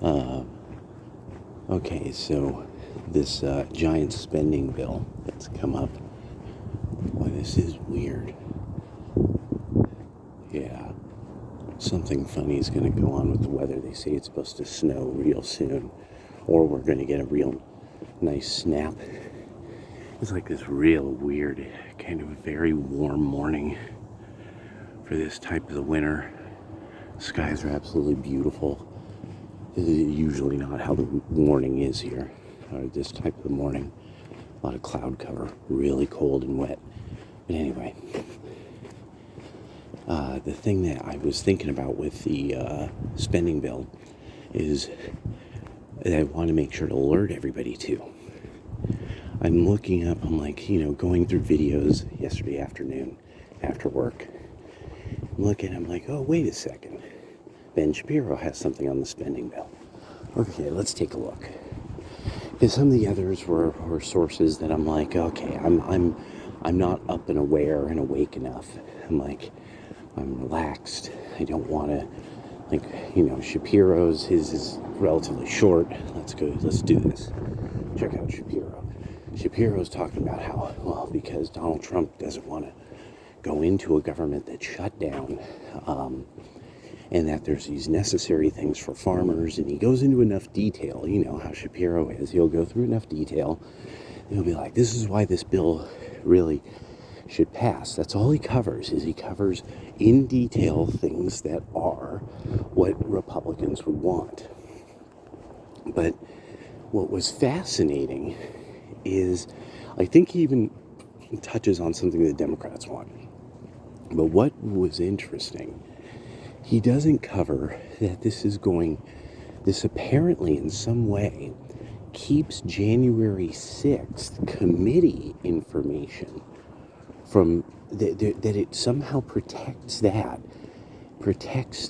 Uh, okay, so this giant spending bill that's come up. Boy, this is weird. Yeah, something funny is going to go on with the weather. They say it's supposed to snow real soon, or we're going to get a real nice snap. It's like this real weird, kind of very warm morning for this type of the winter. Skies are absolutely beautiful. This is usually not how the morning is here, or this type of the morning. A lot of cloud cover, really cold and wet. But anyway, the thing that I was thinking about with the spending bill is that I want to make sure to alert everybody to. I'm looking up, I'm like, going through videos yesterday afternoon after work. I'm looking, I'm like, oh, wait a second. Ben Shapiro has something on the spending bill. Okay, let's take a look. Because some of the others were sources that I'm like, okay, I'm not up and aware and awake enough. I'm relaxed. I don't want to, Shapiro's, his is relatively short. Let's do this. Check out Shapiro. Shapiro's talking about how, well, because Donald Trump doesn't want to go into a government that's shut down, and that there's these necessary things for farmers, and he goes into enough detail. You know how Shapiro is. He'll go through enough detail, and he'll be like, this is why this bill really should pass. That's all he covers, is he covers in detail things that are what Republicans would want. But what was fascinating is, I think he even touches on something the Democrats want. But what was interesting, he doesn't cover that this apparently in some way keeps January 6th committee information from, that it somehow protects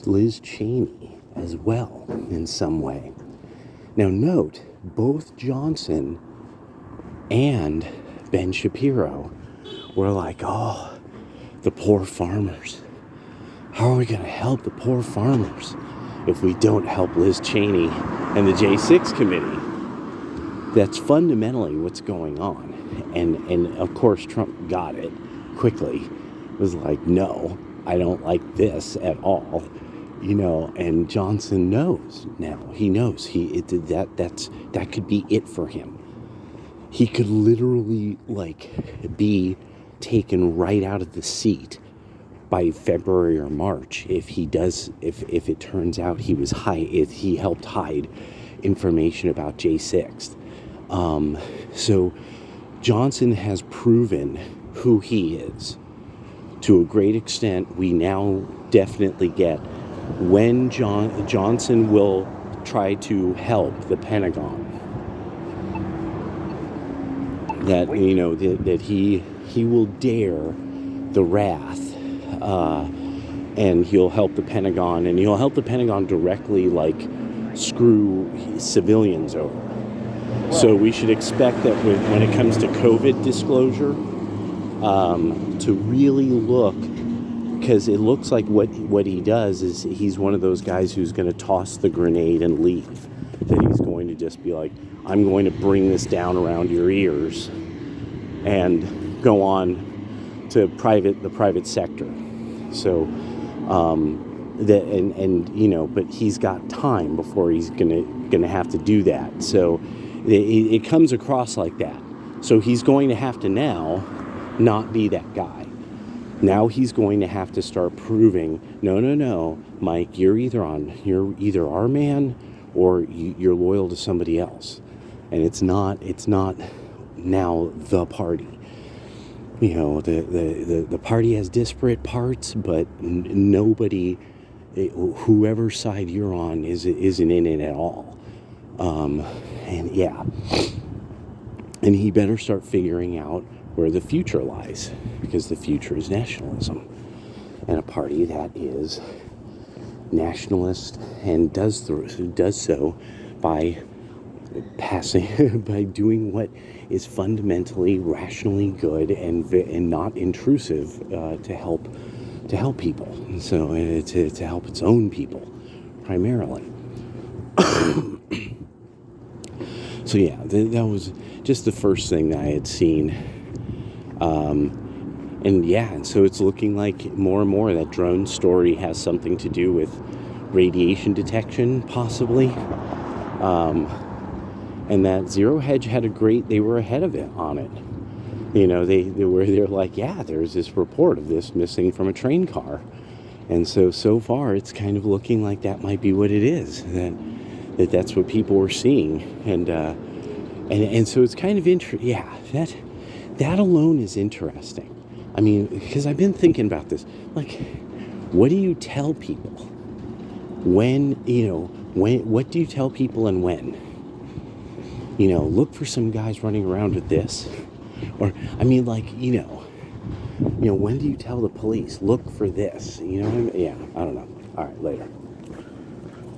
Liz Cheney as well in some way. Now note, both Johnson and Ben Shapiro were like, oh, the poor farmers. How are we going to help the poor farmers if we don't help Liz Cheney and the J6 committee? That's fundamentally what's going on. And of course, Trump got it quickly. Was like, no, I don't like this at all. And Johnson knows now. He knows that could be it for him. He could literally be taken right out of the seat by February or March if it turns out if he helped hide information about J6. So Johnson has proven who he is. To a great extent, we now definitely get when Johnson will try to help the Pentagon. That, that he will dare the wrath, and he'll help the Pentagon, and he'll help the Pentagon directly, screw civilians over. So we should expect that when it comes to COVID disclosure, to really look, because it looks like what he does is he's one of those guys who's going to toss the grenade and leave. That he's going to just be like, I'm going to bring this down around your ears and go on to the private sector. So but he's got time before he's gonna have to do that. So it comes across like that. So he's going to have to now not be that guy. Now he's going to have to start proving, no, Mike, you're either our man or you're loyal to somebody else. And it's not now the party. The party has disparate parts, but nobody, whoever side you're on isn't in it at all. And he better start figuring out where the future lies, because the future is nationalism, and a party that is nationalist and does so by by doing what is fundamentally rationally good and not intrusive to help people, and so to help its own people primarily. So yeah, that was just the first thing that I had seen. And yeah, and so it's looking like more and more that drone story has something to do with radiation detection, possibly. And that Zero Hedge had they were ahead of it on it. You know, they're like, yeah, there's this report of this missing from a train car. And so far, it's kind of looking like that might be what it is, that's what people were seeing. And so it's kind of yeah, that alone is interesting. I mean, because I've been thinking about this. Like, what do you tell people? What do you tell people and when? Look for some guys running around with this. Or, I mean, like, when do you tell the police, look for this? You know what I mean? Yeah, I don't know. All right, later.